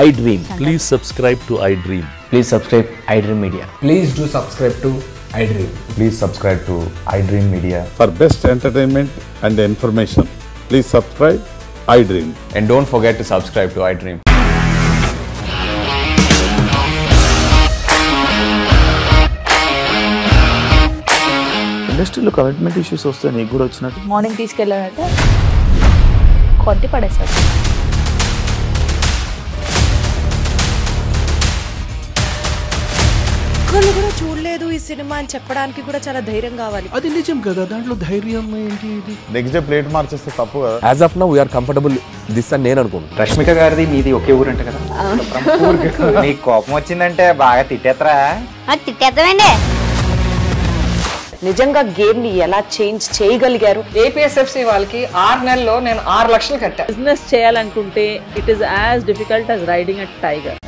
iDream. Please subscribe to iDream. Please subscribe iDream Media. Please do subscribe to iDream. Please subscribe to iDream Media. For best entertainment and information, please subscribe iDream. And don't forget to subscribe to iDream. ఇండస్ట్రీలో commitment issues వస్తే నీకు కూడా వచ్చినట్టు morning తీసుకెళ్ళాలంటే కొట్టి పడేసాడు. ఒక్కళ్ళు కూడా చూడలేదు ఈ సినిమా అని చెప్పడానికి కూడా చాలా ధైర్యం కావాలి. అది నిజం కదా, దాంట్లో ధైర్యం ఏంటి? ఇది నెక్స్ట్ డే ప్లేట్ మార్చేస్తే తప్పు కదా. As of now we are comfortable this అని నేను అనుకుంటున్నాను. రష్మిక గారిది మీది ఒకే ఊరు అంట కదా. నీకు కోపం వచ్చిందంటే బాగా తిట్టేత్తరా? తిట్టేద్దామండి. నిజంగా గేమ్ ని ఎలా చేంజ్ చేయగలిగారు? ఏపీఎస్ఎఫ్సి వాళ్ళకి 6 నెలల్లో నేను 6 లక్షలు కట్టా. బిజినెస్ చేయాలనుకుంటే it is as difficult as riding a tiger.